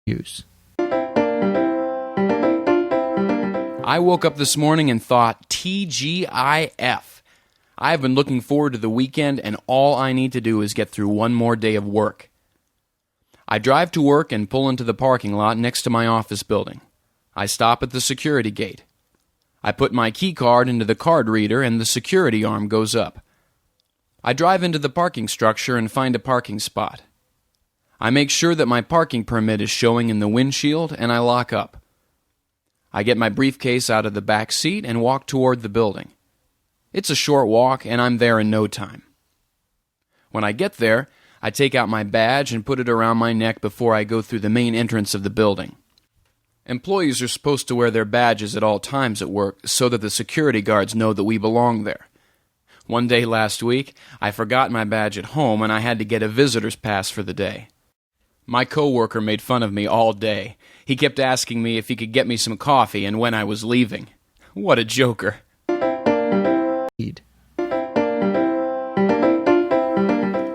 use. I woke up this morning and thought, TGIF. I've been looking forward to the weekend, and all I need to do is get through one more day of work. I drive to work and pull into the parking lot next to my office building. I stop at the security gate. I put my key card into the card reader and the security arm goes up. I drive into the parking structure and find a parking spot. I make sure that my parking permit is showing in the windshield and I lock up. I get my briefcase out of the back seat and walk toward the building. It's a short walk and I'm there in no time. When I get there, I take out my badge and put it around my neck before I go through the main entrance of the building. Employees are supposed to wear their badges at all times at work so that the security guards know that we belong there. One day last week, I forgot my badge at home and I had to get a visitor's pass for the day. My coworker made fun of me all day. He kept asking me if he could get me some coffee and when I was leaving. What a joker.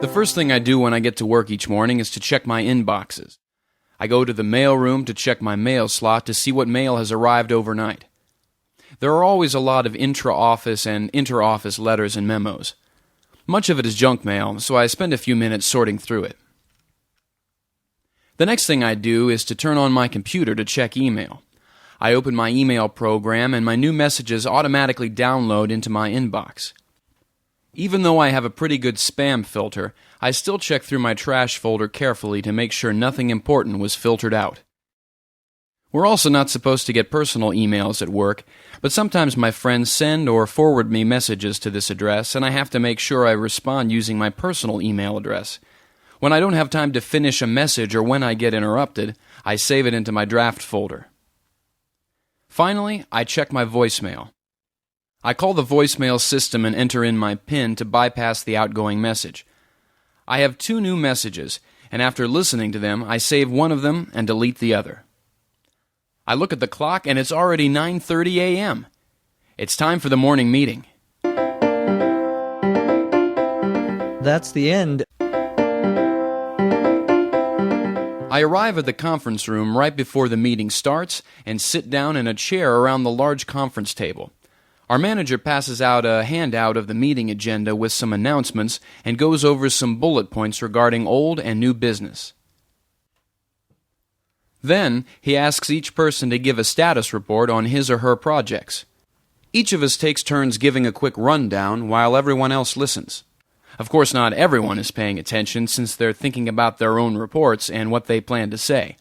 The first thing I do when I get to work each morning is to check my inboxes. I go to the mail room to check my mail slot to see what mail has arrived overnight. There are always a lot of intra-office and inter-office letters and memos. Much of it is junk mail, so I spend a few minutes sorting through it. The next thing I do is to turn on my computer to check email. I open my email program and my new messages automatically download into my inbox. Even though I have a pretty good spam filter, I still check through my trash folder carefully to make sure nothing important was filtered out. We're also not supposed to get personal emails at work, but sometimes my friends send or forward me messages to this address, and I have to make sure I respond using my personal email address. When I don't have time to finish a message or when I get interrupted, I save it into my draft folder. Finally, I check my voicemail. I call the voicemail system and enter in my PIN to bypass the outgoing message. I have 2 new messages, and after listening to them, I save one of them and delete the other. I look at the clock and it's already 9:30 a.m. It's time for the morning meeting. That's the end. I arrive at the conference room right before the meeting starts and sit down in a chair around the large conference table. Our manager passes out a handout of the meeting agenda with some announcements and goes over some bullet points regarding old and new business. Then, he asks each person to give a status report on his or her projects. Each of us takes turns giving a quick rundown while everyone else listens. Of course, not everyone is paying attention since they're thinking about their own reports and what they plan to say.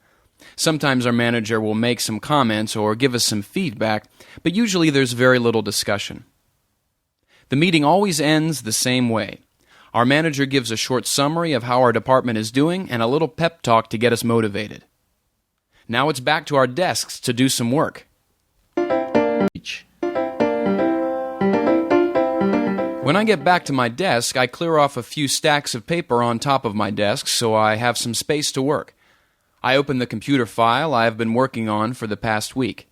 Sometimes our manager will make some comments or give us some feedback, but usually there's very little discussion. The meeting always ends the same way. Our manager gives a short summary of how our department is doing and a little pep talk to get us motivated. Now it's back to our desks to do some work. When I get back to my desk, I clear off a few stacks of paper on top of my desk so I have some space to work. I open the computer file I have been working on for the past week.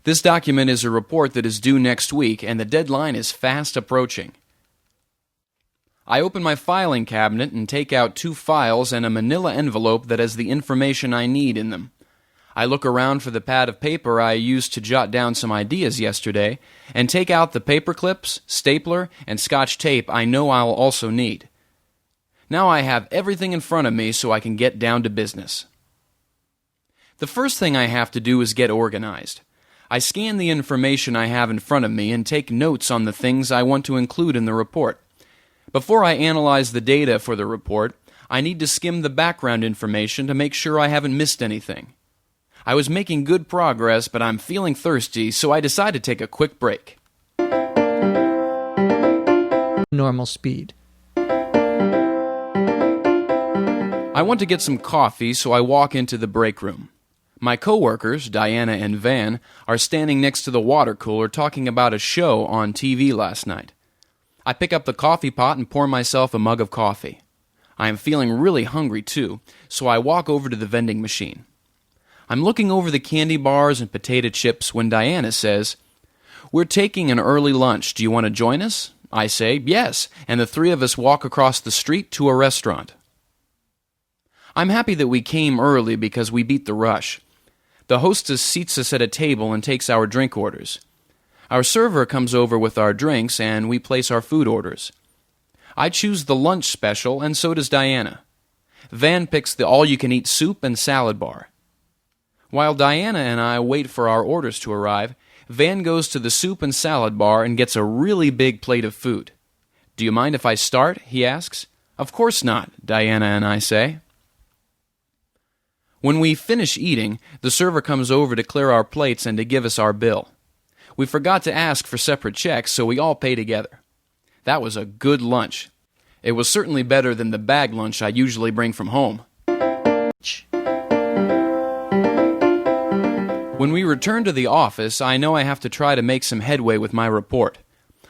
This document is a report that is due next week, and the deadline is fast approaching. I open my filing cabinet and take out 2 files and a manila envelope that has the information I need in them. I look around for the pad of paper I used to jot down some ideas yesterday, and take out the paper clips, stapler, and Scotch tape I know I'll also need. Now I have everything in front of me so I can get down to business. The first thing I have to do is get organized. I scan the information I have in front of me and take notes on the things I want to include in the report. Before I analyze the data for the report, I need to skim the background information to make sure I haven't missed anything. I was making good progress, but I'm feeling thirsty, so I decide to take a quick break. Normal speed. I want to get some coffee, so I walk into the break room. My coworkers, Diana and Van, are standing next to the water cooler talking about a show on TV last night. I pick up the coffee pot and pour myself a mug of coffee. I am feeling really hungry too, so I walk over to the vending machine. I'm looking over the candy bars and potato chips when Diana says, "We're taking an early lunch. Do you want to join us?" I say, "Yes," and the 3 of us walk across the street to a restaurant. I'm happy that we came early because we beat the rush. The hostess seats us at a table and takes our drink orders. Our server comes over with our drinks and we place our food orders. I choose the lunch special and so does Diana. Van picks the all-you-can-eat soup and salad bar. While Diana and I wait for our orders to arrive, Van goes to the soup and salad bar and gets a really big plate of food. "Do you mind if I start?" he asks. "Of course not," Diana and I say. When we finish eating, the server comes over to clear our plates and to give us our bill. We forgot to ask for separate checks, so we all pay together. That was a good lunch. It was certainly better than the bag lunch I usually bring from home. When we return to the office, I know I have to try to make some headway with my report.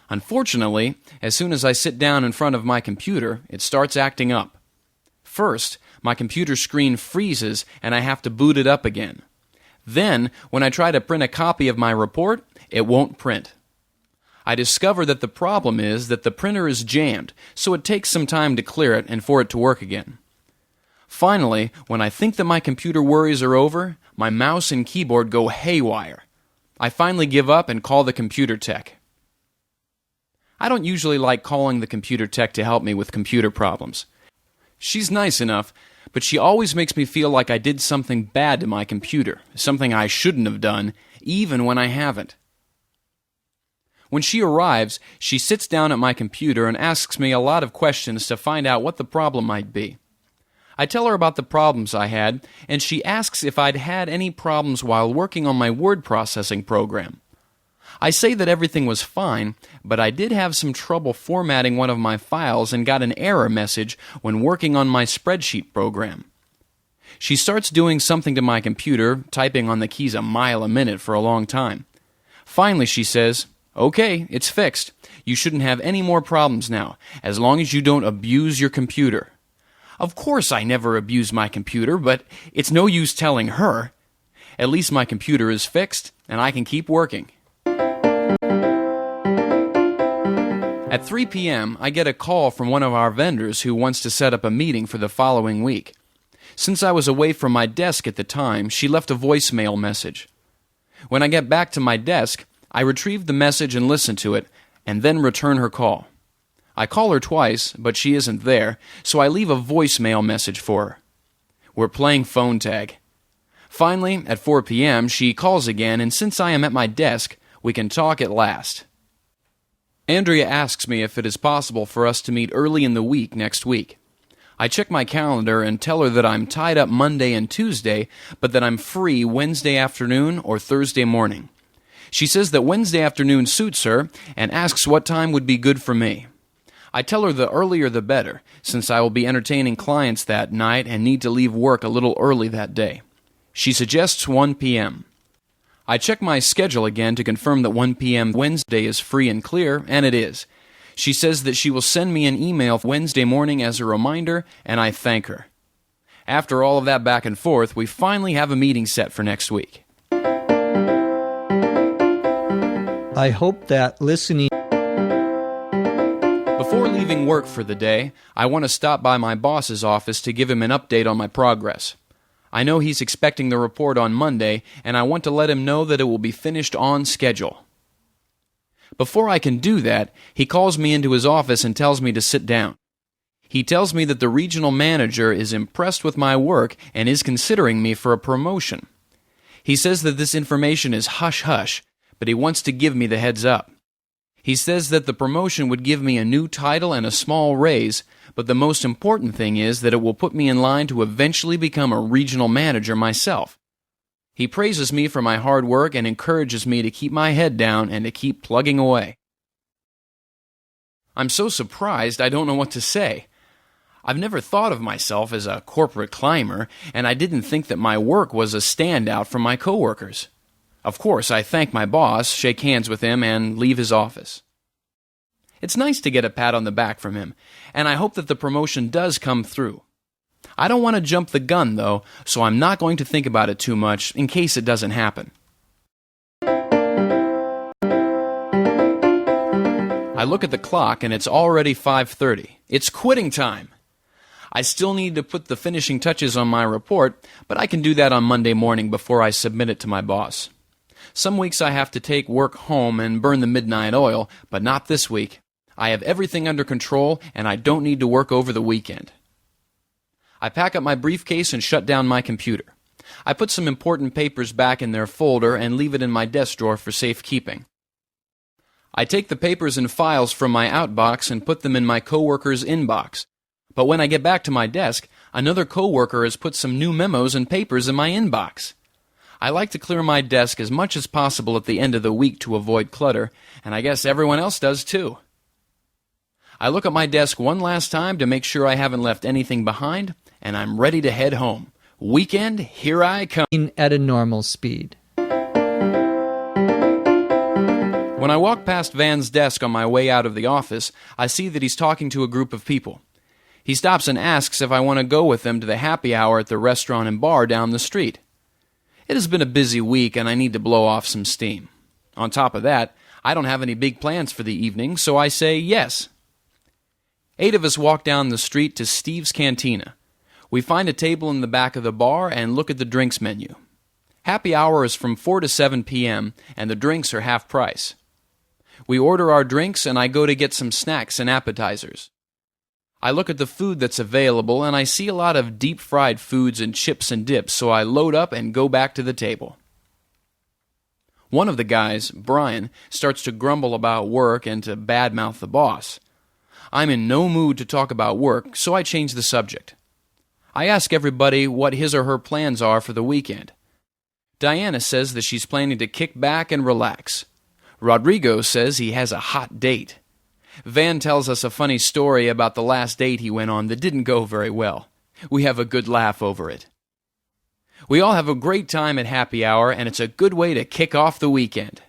Unfortunately, as soon as I sit down in front of my computer, it starts acting up. First, my computer screen freezes and I have to boot it up again. Then, when I try to print a copy of my report, it won't print. I discover that the problem is that the printer is jammed, so it takes some time to clear it and for it to work again. Finally, when I think that my computer worries are over, my mouse and keyboard go haywire. I finally give up and call the computer tech. I don't usually like calling the computer tech to help me with computer problems. She's nice enough, but she always makes me feel like I did something bad to my computer, something I shouldn't have done, even when I haven't. When she arrives, she sits down at my computer and asks me a lot of questions to find out what the problem might be. I tell her about the problems I had, and she asks if I'd had any problems while working on my word processing program. I say that everything was fine, but I did have some trouble formatting one of my files and got an error message when working on my spreadsheet program. She starts doing something to my computer, typing on the keys a mile a minute for a long time. Finally, she says, "Okay, it's fixed. You shouldn't have any more problems now, as long as you don't abuse your computer." Of course I never abuse my computer, but it's no use telling her. At least my computer is fixed, and I can keep working. At 3 p.m., I get a call from one of our vendors who wants to set up a meeting for the following week. Since I was away from my desk at the time, she left a voicemail message. When I get back to my desk, I retrieve the message and listen to it, and then return her call. I call her twice, but she isn't there, so I leave a voicemail message for her. We're playing phone tag. Finally, at 4 p.m., she calls again, and since I am at my desk, we can talk at last. Andrea asks me if it is possible for us to meet early in the week next week. I check my calendar and tell her that I'm tied up Monday and Tuesday, but that I'm free Wednesday afternoon or Thursday morning. She says that Wednesday afternoon suits her and asks what time would be good for me. I tell her the earlier the better, since I will be entertaining clients that night and need to leave work a little early that day. She suggests 1 p.m. I check my schedule again to confirm that 1 p.m. Wednesday is free and clear, and it is. She says that she will send me an email Wednesday morning as a reminder, and I thank her. After all of that back and forth, we finally have a meeting set for next week. I hope that listening. Before leaving work for the day, I want to stop by my boss's office to give him an update on my progress. I know he's expecting the report on Monday, and I want to let him know that it will be finished on schedule. Before I can do that, he calls me into his office and tells me to sit down. He tells me that the regional manager is impressed with my work and is considering me for a promotion. He says that this information is hush-hush, but he wants to give me the heads up. He says that the promotion would give me a new title and a small raise, but the most important thing is that it will put me in line to eventually become a regional manager myself. He praises me for my hard work and encourages me to keep my head down and to keep plugging away. I'm so surprised I don't know what to say. I've never thought of myself as a corporate climber, and I didn't think that my work was a standout from my coworkers. Of course, I thank my boss, shake hands with him, and leave his office. It's nice to get a pat on the back from him, and I hope that the promotion does come through. I don't want to jump the gun, though, so I'm not going to think about it too much in case it doesn't happen. I look at the clock, and it's already 5:30. It's quitting time. I still need to put the finishing touches on my report, but I can do that on Monday morning before I submit it to my boss. Some weeks I have to take work home and burn the midnight oil, but not this week. I have everything under control, and I don't need to work over the weekend. I pack up my briefcase and shut down my computer. I put some important papers back in their folder and leave it in my desk drawer for safekeeping. I take the papers and files from my outbox and put them in my coworker's inbox. But when I get back to my desk, another coworker has put some new memos and papers in my inbox. I like to clear my desk as much as possible at the end of the week to avoid clutter, and I guess everyone else does too. I look at my desk one last time to make sure I haven't left anything behind, and I'm ready to head home. Weekend, here I come. At a normal speed. When I walk past Van's desk on my way out of the office, I see that he's talking to a group of people. He stops and asks if I want to go with him to the happy hour at the restaurant and bar down the street. It has been a busy week and I need to blow off some steam. On top of that, I don't have any big plans for the evening, so I say yes. 8 of us walk down the street to Steve's Cantina. We find a table in the back of the bar and look at the drinks menu. Happy hour is from 4 to 7 p.m., and the drinks are half price. We order our drinks and I go to get some snacks and appetizers. I look at the food that's available and I see a lot of deep-fried foods and chips and dips, so I load up and go back to the table. One of the guys, Brian, starts to grumble about work and to badmouth the boss. I'm in no mood to talk about work, so I change the subject. I ask everybody what his or her plans are for the weekend. Diana says that she's planning to kick back and relax. Rodrigo says he has a hot date. Van tells us a funny story about the last date he went on that didn't go very well. We have a good laugh over it. We all have a great time at happy hour, and it's a good way to kick off the weekend.